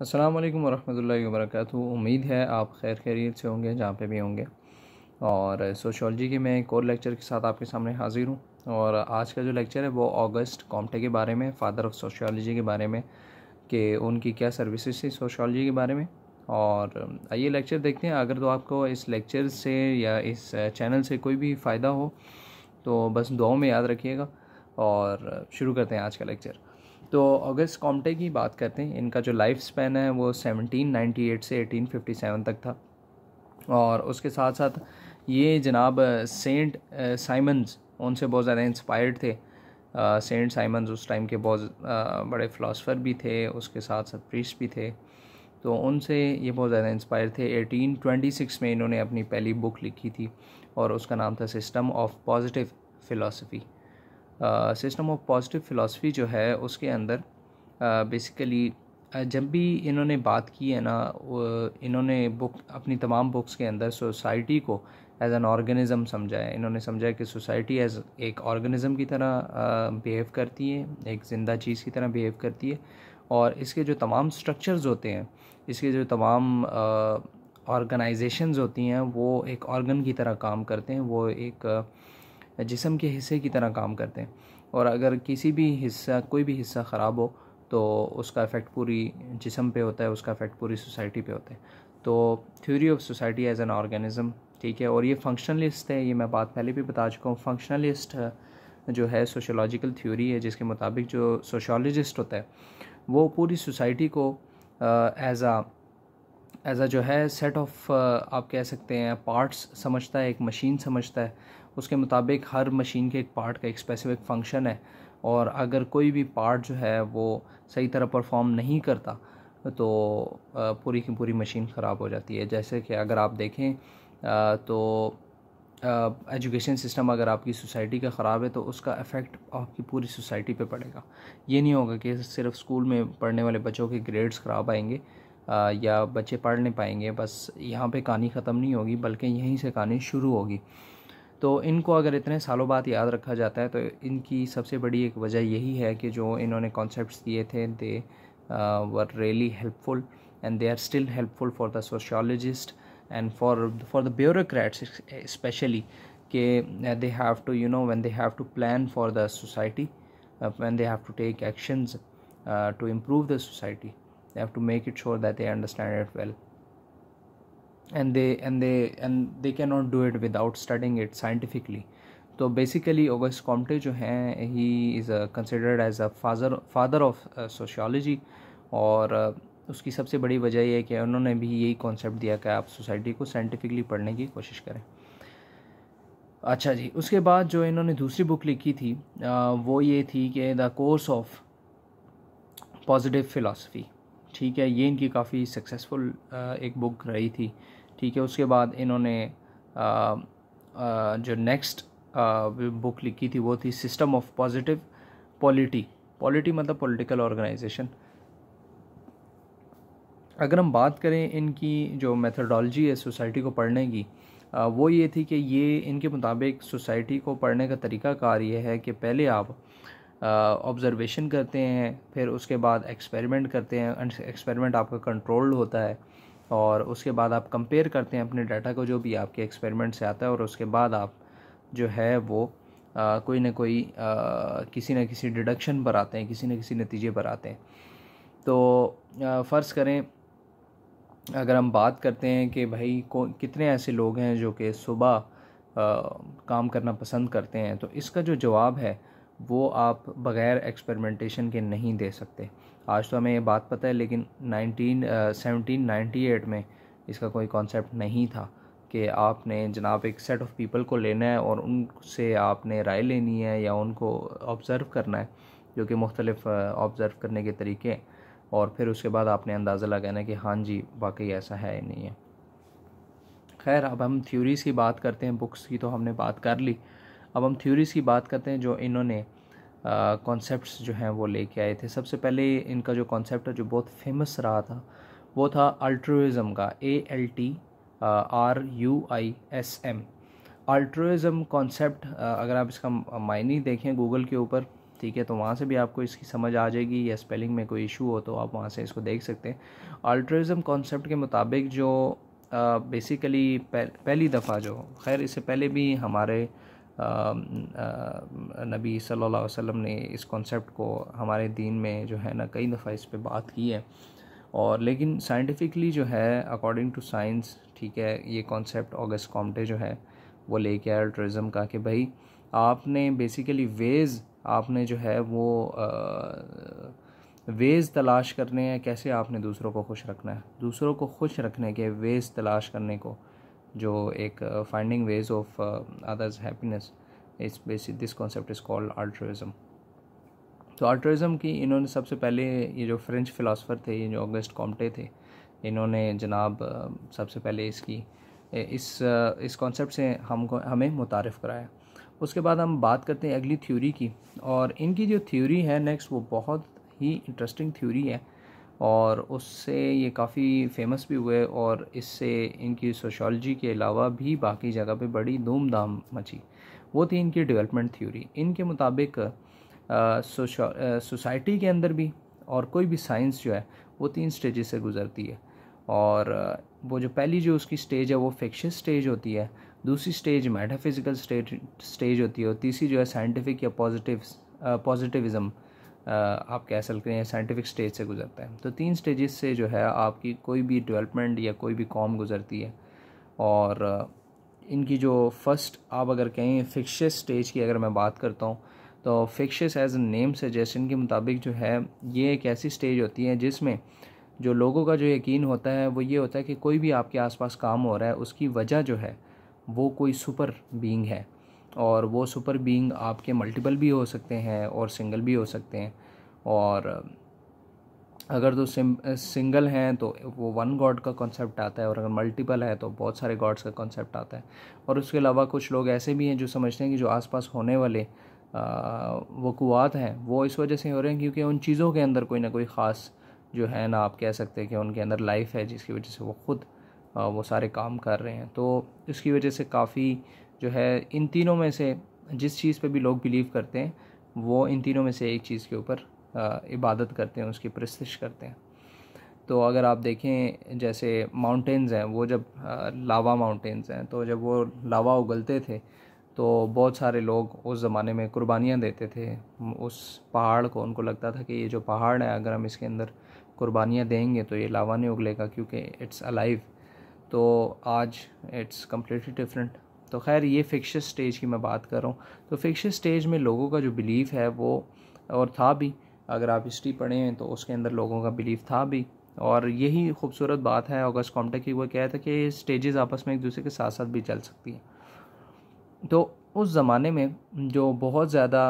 अस्सलाम वालेकुम वरहमतुल्लाहि वबरकातुहू। उम्मीद है आप खैर खैरियत से होंगे जहाँ पे भी होंगे। और सोशियोलॉजी के मैं एक और लेक्चर के साथ आपके सामने हाज़िर हूँ। और आज का जो लेक्चर है वो ऑगस्ट कॉम्टे के बारे में, फ़ादर ऑफ सोशियोलॉजी के बारे में, कि उनकी क्या सर्विसेज थी सोशियोलॉजी के बारे में। और आइए लेक्चर देखते हैं। अगर तो आपको इस लेक्चर से या इस चैनल से कोई भी फ़ायदा हो तो बस दुआओं में याद रखिएगा। और शुरू करते हैं आज का लेक्चर। तो ऑगस्ट कॉम्टे की बात करते हैं। इनका जो लाइफ स्पैन है वो 1798 से 1857 तक था। और उसके साथ साथ ये जनाब सेंट साइमंस उनसे बहुत ज़्यादा इंस्पायर्ड थे। सेंट साइमंस उस टाइम के बहुत बड़े फ़िलासफ़र भी थे, उसके साथ साथ प्रीस्ट भी थे। तो उनसे ये बहुत ज़्यादा इंस्पायर थे। 1826 में इन्होंने अपनी पहली बुक लिखी थी और उसका नाम था system of positive philosophy. System of positive philosophy जो है उसके अंदर बेसिकली जब भी इन्होंने बात की है ना, इन्होंने बुक अपनी तमाम बुक्स के अंदर सोसाइटी को एज एन ऑर्गेनिज़म समझा है। इन्होंने समझा कि सोसाइटी एज एक ऑर्गेनिज़म की तरह बिहेव करती है, एक ज़िंदा चीज़ की तरह बिहेव करती है। और इसके जो तमाम स्ट्रक्चर्स होते हैं, इसके जो तमाम ऑर्गेनाइजेशंस होती हैं, वो एक ऑर्गन की तरह काम करते हैं, वो एक जिस्म के हिस्से की तरह काम करते हैं। और अगर किसी भी हिस्सा कोई भी हिस्सा ख़राब हो तो उसका इफ़ेक्ट पूरी जिस्म पे होता है, उसका इफ़ेक्ट पूरी सोसाइटी पे होता है। तो theory of society as an organism, ठीक है। और ये फंक्शनलिस्ट है, ये मैं बात पहले भी बता चुका हूँ। फंक्शनलिस्ट जो है सोशोलॉजिकल थ्योरी है, जिसके मुताबिक जो सोशोलॉजिस्ट होता है वो पूरी सोसाइटी को एज अ जो है सेट ऑफ आप कह सकते हैं पार्ट्स समझता है, एक मशीन समझता है। उसके मुताबिक हर मशीन के एक पार्ट का एक स्पेसिफिक फंक्शन है। और अगर कोई भी पार्ट जो है वो सही तरह परफॉर्म नहीं करता तो पूरी की पूरी मशीन ख़राब हो जाती है। जैसे कि अगर आप देखें तो एजुकेशन सिस्टम अगर आपकी सोसाइटी का ख़राब है तो उसका इफ़ेक्ट आपकी पूरी सोसाइटी पे पड़ेगा। ये नहीं होगा कि सिर्फ स्कूल में पढ़ने वाले बच्चों के ग्रेड्स ख़राब आएंगे या बच्चे पढ़ नहीं पाएंगे, बस यहाँ पे कहानी ख़त्म नहीं होगी, बल्कि यहीं से कहानी शुरू होगी। तो इनको अगर इतने सालों बाद याद रखा जाता है तो इनकी सबसे बड़ी एक वजह यही है कि जो इन्होंने कॉन्सेप्ट्स दिए थे they were really helpful and they are still helpful for the sociologist and for the bureaucrats specially, कि they have to, when they have to plan for the society, when they have to take actions to improve the society, they have to make it sure that they understand it well, and they cannot do it without studying it scientifically. तो basically Auguste Comte जो हैं ही is considered as a father of sociology. और उसकी सबसे बड़ी वजह यह है कि उन्होंने भी यही कॉन्सेप्ट दिया कि आप सोसाइटी को साइंटिफिकली पढ़ने की कोशिश करें। अच्छा जी, उसके बाद जो इन्होंने दूसरी बुक लिखी थी वो ये थी कि the course of positive philosophy, ठीक है। ये इनकी काफ़ी सक्सेसफुल एक बुक रही थी, ठीक है। उसके बाद इन्होंने जो नेक्स्ट बुक लिखी थी वो थी system of positive polity. Polity मतलब पॉलिटिकल ऑर्गेनाइजेशन। अगर हम बात करें इनकी जो मेथडोलॉजी है सोसाइटी को पढ़ने की, वो ये थी कि ये इनके मुताबिक सोसाइटी को पढ़ने का तरीक़ाकार ये है कि पहले आप ऑब्ज़र्वेशन करते हैं, फिर उसके बाद एक्सपेरिमेंट करते हैं। एक्सपेरिमेंट आपका कंट्रोल्ड होता है और उसके बाद आप कंपेयर करते हैं अपने डाटा को जो भी आपके एक्सपेरिमेंट से आता है, और उसके बाद आप जो है वो कोई ना कोई किसी न किसी डिडक्शन पर आते हैं, किसी न किसी नतीजे पर आते हैं। तो फ़र्ज़ करें अगर हम बात करते हैं कि भाई कितने ऐसे लोग हैं जो कि सुबह काम करना पसंद करते हैं, तो इसका जो जवाब है वो आप बग़ैर एक्सपेरिमेंटेशन के नहीं दे सकते। आज तो हमें ये बात पता है, लेकिन 1798 में इसका कोई कॉन्सेप्ट नहीं था कि आपने जनाब एक सेट ऑफ पीपल को लेना है और उनसे आपने राय लेनी है या उनको ऑब्ज़र्व करना है, जो कि मुख्तलिफ़ ऑब्ज़र्व करने के तरीके हैं, और फिर उसके बाद आपने अंदाज़ा लगाना है कि हाँ जी वाकई ऐसा है या नहीं है। खैर, अब हम थ्योरीज़ की बात करते हैं। बुक्स की तो हमने बात कर ली, अब हम थ्योरीज़ की बात करते हैं जो इन्होंने कॉन्सेप्ट्स जो हैं वो लेके आए थे। सबसे पहले इनका जो कॉन्सेप्ट है जो बहुत फेमस रहा था वो था अल्ट्रुइज़म का, ALTRUISM। अल्ट्रुइज़म कॉन्सेप्ट अगर आप इसका मायने देखें गूगल के ऊपर ठीक है, तो वहाँ से भी आपको इसकी समझ आ जाएगी, या स्पेलिंग में कोई इशू हो तो आप वहाँ से इसको देख सकते हैं। अल्ट्रुइज़म कॉन्सेप्ट के मुताबिक जो बेसिकली पहली दफ़ा जो, खैर इससे पहले भी हमारे नबी सल्लल्लाहु अलैहि वसल्लम ने इस कॉन्सेप्ट को हमारे दीन में जो है ना कई दफ़ा इस पे बात की है, और लेकिन साइंटिफिकली जो है अकॉर्डिंग टू साइंस, ठीक है, ये कॉन्सेप्ट ऑगस्ट कॉम्टे जो है वो लेके आया अल्ट्रुइज़म का कि भाई आपने बेसिकली वेज़, आपने जो है वो वेज़ तलाश करने हैं, कैसे आपने दूसरों को खुश रखना है, दूसरों को खुश रखने के वेज़ तलाश करने को, जो एक finding ways of others happiness, इस basic this concept is called altruism. तो अल्ट्रुइज़म की इन्होंने सबसे पहले, ये जो फ्रेंच फ़िलासफ़र थे, ये जो ऑगस्ट कॉम्टे थे, इन्होंने जनाब सबसे पहले इसकी इस कॉन्सेप्ट से हमें मुतारिफ़ कराया। उसके बाद हम बात करते हैं अगली थ्योरी की, और इनकी जो थ्योरी है नेक्स्ट, वो बहुत ही इंटरेस्टिंग थ्योरी है, और उससे ये काफ़ी फेमस भी हुए, और इससे इनकी सोशोलॉजी के अलावा भी बाकी जगह पे बड़ी धूमधाम मची। वो थी इनकी डेवलपमेंट थ्योरी। इनके मुताबिक सोसाइटी के अंदर भी और कोई भी साइंस जो है वो 3 स्टेजेस से गुज़रती है, और वो जो पहली जो उसकी स्टेज है वो फिक्शियस स्टेज होती है, दूसरी स्टेज मेटाफिजिकल स्टेज होती है, और तीसरी जो है साइंटिफिक या पॉजिटिविज़म आप कह सकते हैं साइंटिफिक स्टेज से गुज़रता है। तो 3 स्टेजेस से जो है आपकी कोई भी डेवलपमेंट या कोई भी कौम गुज़रती है। और इनकी जो फर्स्ट आप अगर कहें फिक्शियस स्टेज की अगर मैं बात करता हूँ, तो fictitious as a name suggestion के मुताबिक जो है ये एक ऐसी स्टेज होती है जिसमें जो लोगों का जो यकीन होता है वो ये होता है कि कोई भी आपके आसपास काम हो रहा है उसकी वजह जो है वो कोई सुपर बीइंग है, और वो सुपर बीइंग आपके मल्टीपल भी हो सकते हैं और सिंगल भी हो सकते हैं। और अगर तो सिंगल हैं तो वो वन गॉड का कॉन्सेप्ट आता है, और अगर मल्टीपल है तो बहुत सारे गॉड्स का कॉन्सेप्ट आता है। और उसके अलावा कुछ लोग ऐसे भी हैं जो समझते हैं कि जो आसपास होने वाले वक़ुआत हैं वो इस वजह से हो रहे हैं क्योंकि उन चीज़ों के अंदर कोई ना कोई ख़ास जो है ना, आप कह सकते हैं कि उनके अंदर लाइफ है, जिसकी वजह से वो ख़ुद वो सारे काम कर रहे हैं। तो इसकी वजह से काफ़ी जो है इन तीनों में से जिस चीज़ पे भी लोग बिलीव करते हैं वो इन तीनों में से एक चीज़ के ऊपर इबादत करते हैं, उसकी परस्तिश करते हैं। तो अगर आप देखें जैसे माउंटेन्स हैं, वो जब लावा माउंटेन्स हैं, तो जब वो लावा उगलते थे तो बहुत सारे लोग उस ज़माने में कुर्बानियाँ देते थे उस पहाड़ को। उनको लगता था कि ये जो पहाड़ है अगर हम इसके अंदर कुर्बानियाँ देंगे तो ये लावा नहीं उगलेगा क्योंकि इट्स अलाइव। तो आज इट्स कम्प्लीटली डिफरेंट। तो खैर ये फिक्शियस स्टेज की मैं बात कर रहा हूँ। तो फिक्शियस स्टेज में लोगों का जो बिलीफ है वो, और था भी, अगर आप हिस्ट्री पढ़ें तो उसके अंदर लोगों का बिलीफ था भी, और यही खूबसूरत बात है ऑगस्ट कॉम्टे की। वो कहा था कि स्टेजेस आपस में एक दूसरे के साथ साथ भी चल सकती हैं। तो उस ज़माने में जो बहुत ज़्यादा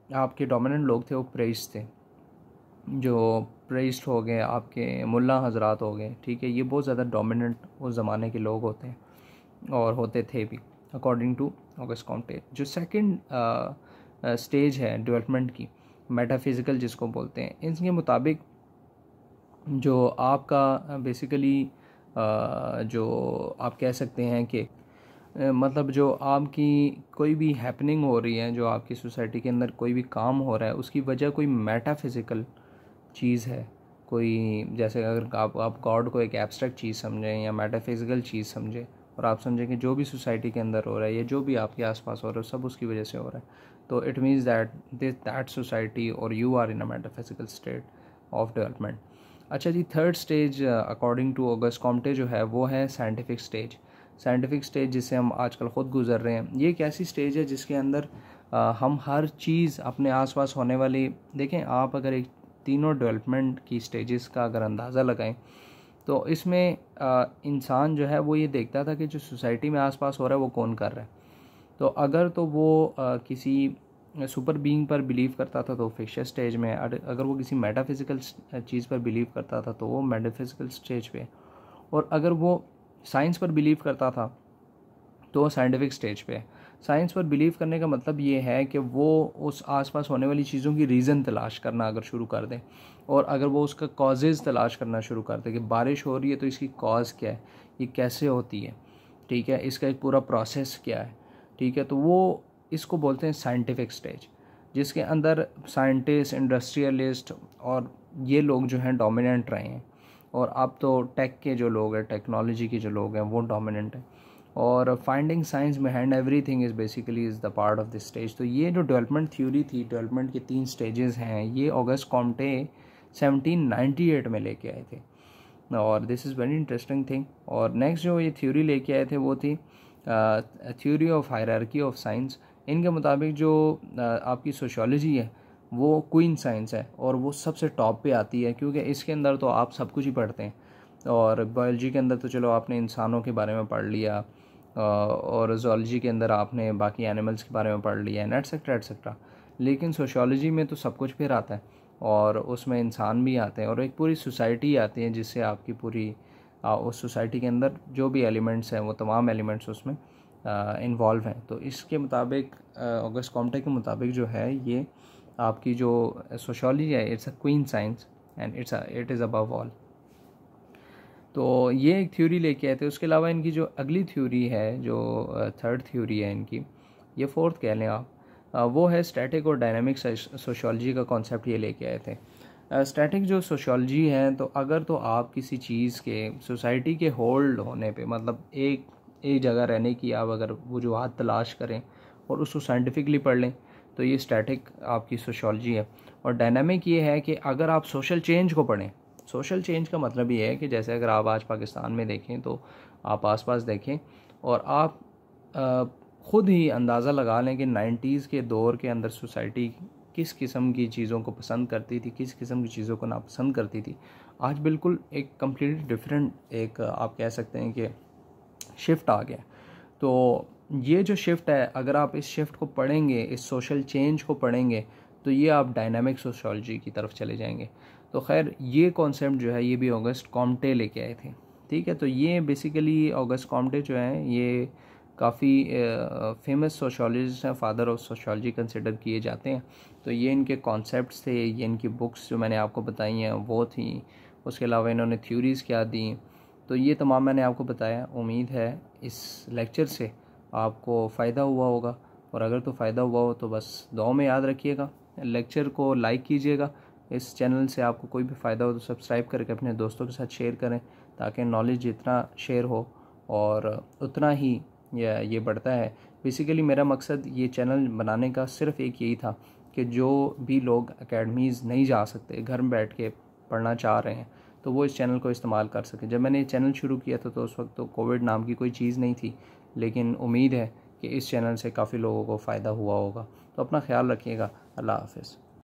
आपके डोमिनेंट लोग थे वो प्रेस्ट थे, जो प्रेस्ट हो गए, आपके मुल्ला हजरात हो गए, ठीक है, ये बहुत ज़्यादा डोमिनेंट उस ज़माने के लोग होते हैं और होते थे भी अकॉर्डिंग टू ऑगस्ट कॉम्टे। जो सेकंड स्टेज है डेवलपमेंट की, मेटाफिज़िकल जिसको बोलते हैं, इसके मुताबिक जो आपका बेसिकली जो आप कह सकते हैं कि मतलब जो आपकी कोई भी हैपनिंग हो रही है, जो आपकी सोसाइटी के अंदर कोई भी काम हो रहा है, उसकी वजह कोई मेटाफिज़िकल चीज़ है। कोई जैसे अगर आप गॉड को एक एब्स्ट्रैक्ट चीज़ समझें या मेटाफिज़िकल चीज़ समझें, और आप समझें कि जो भी सोसाइटी के अंदर हो रहा है या जो भी आपके आसपास हो रहा है सब उसकी वजह से हो रहा है, तो इट मीन्स दैट सोसाइटी और you are in a metaphysical state of development. अच्छा जी, third stage according to August Comte जो है वो है साइंटिफिक स्टेज। साइंटिफिक स्टेज जिससे हम आजकल ख़ुद गुज़र रहे हैं, ये एक ऐसी स्टेज है जिसके अंदर हम हर चीज़ अपने आसपास होने वाली, देखें आप अगर एक तीनों डेवलपमेंट की स्टेजेस का अगर अंदाज़ा लगाएं तो इसमें इंसान जो है वो ये देखता था कि जो सोसाइटी में आसपास हो रहा है वो कौन कर रहा है। तो अगर तो वो किसी सुपर बीइंग पर बिलीव करता था तो फिक्शियस स्टेज में, अगर वो किसी मेटाफिज़िकल चीज़ पर बिलीव करता था तो वो मेटाफिज़िकल स्टेज पे, और अगर वो साइंस पर बिलीव करता था तो साइंटिफिक स्टेज पे। साइंस पर बिलीव करने का मतलब ये है कि वो उस आसपास होने वाली चीज़ों की रीज़न तलाश करना अगर शुरू कर दें, और अगर वो उसका कॉजेज़ तलाश करना शुरू कर दें कि बारिश हो रही है तो इसकी कॉज क्या है, ये कैसे होती है, ठीक है, इसका एक पूरा प्रोसेस क्या है, ठीक है, तो वो इसको बोलते हैं साइंटिफिक स्टेज। जिसके अंदर साइंटिस्ट, इंडस्ट्रियलिस्ट और ये लोग जो हैं डोमिनेंट रहे हैं। और अब तो टेक के जो लोग हैं, टेक्नोलॉजी के जो लोग हैं वो डोमिनेंट हैं। और finding science behind everything is basically is the part of this stage. तो ये जो डेवलपमेंट थ्योरी थी, डेवलपमेंट के 3 स्टेजेस हैं, ये ऑगस्ट कॉम्टे 1798 में लेके आए थे। और this is very interesting thing. और नेक्स्ट जो ये थ्योरी लेके आए थे वो थी theory of hierarchy of science. इनके मुताबिक जो आपकी सोशियोलॉजी है वो क्वीन साइंस है और वो सबसे टॉप पे आती है, क्योंकि इसके अंदर तो आप सब कुछ ही पढ़ते हैं। और बायोलॉजी के अंदर तो चलो आपने इंसानों के बारे में पढ़ लिया, और ज़ूलॉजी के अंदर आपने बाकी एनिमल्स के बारे में पढ़ लिया है, एटसेट्रा एटसेट्रा। लेकिन सोशियोलॉजी में तो सब कुछ फिर आता है और उसमें इंसान भी आते हैं और एक पूरी सोसाइटी आती है, जिससे आपकी पूरी उस सोसाइटी के अंदर जो भी एलिमेंट्स हैं वो तमाम एलिमेंट्स उसमें इन्वॉल्व हैं। तो इसके मुताबिक ऑगस्ट कॉम्टे के मुताबिक जो है ये आपकी जो सोशियोलॉजी है, it's a queen science and it is above all. तो ये एक थ्योरी लेके आए थे। उसके अलावा इनकी जो अगली थ्योरी है, जो थर्ड थ्योरी है इनकी, ये फोर्थ कह लें आप, वो है स्टैटिक और डायनामिक सोशियोलॉजी का कॉन्सेप्ट ये लेके आए थे। स्टैटिक जो सोशियोलॉजी है, तो अगर तो आप किसी चीज़ के सोसाइटी के होल्ड होने पे, मतलब एक जगह रहने की आप अगर वजूहात तलाश करें और उसको साइंटिफिकली पढ़ लें, तो ये स्टैटिक आपकी सोशियोलॉजी है। और डायनामिक ये है कि अगर आप सोशल चेंज को पढ़ें। सोशल चेंज का मतलब ये है कि जैसे अगर आप आज पाकिस्तान में देखें, तो आप आसपास देखें और आप ख़ुद ही अंदाज़ा लगा लें कि 90s के दौर के अंदर सोसाइटी किस किस्म की चीज़ों को पसंद करती थी, किस किस्म की चीज़ों को नापसंद करती थी। आज बिल्कुल एक कम्प्लीटली डिफरेंट एक आप कह सकते हैं कि शिफ्ट आ गया। तो ये जो शिफ्ट है, अगर आप इस शिफ्ट को पढ़ेंगे, इस सोशल चेंज को पढ़ेंगे, तो ये आप डायनामिक सोशियोलॉजी की तरफ चले जाएंगे। तो खैर ये कॉन्सेप्ट जो है ये भी ऑगस्ट कॉम्टे लेके आए थे। ठीक है, तो ये बेसिकली ऑगस्ट कॉम्टे जो है ये काफ़ी फेमस सोशियोलॉजिस्ट हैं, फादर ऑफ सोशियोलॉजी कंसिडर किए जाते हैं। तो ये इनके कॉन्सेप्ट्स थे, ये इनकी बुक्स जो मैंने आपको बताई हैं वो थी। उसके अलावा इन्होंने थ्योरीज़ क्या दी, तो ये तमाम मैंने आपको बताया। उम्मीद है इस लेक्चर से आपको फ़ायदा हुआ होगा, और अगर तो फ़ायदा हुआ हो तो बस दुआ में याद रखिएगा। लेक्चर को लाइक कीजिएगा। इस चैनल से आपको कोई भी फ़ायदा हो तो सब्सक्राइब करके अपने दोस्तों के साथ शेयर करें, ताकि नॉलेज जितना शेयर हो और उतना ही ये बढ़ता है। बेसिकली मेरा मकसद ये चैनल बनाने का सिर्फ़ एक यही था कि जो भी लोग एकेडमीज़ नहीं जा सकते, घर में बैठ के पढ़ना चाह रहे हैं, तो वो इस चैनल को इस्तेमाल कर सकें। जब मैंने ये चैनल शुरू किया था तो उस वक्त तो कोविड नाम की कोई चीज़ नहीं थी, लेकिन उम्मीद है कि इस चैनल से काफ़ी लोगों को फ़ायदा हुआ होगा। तो अपना ख्याल रखिएगा। अल्लाह हाफ़िज़।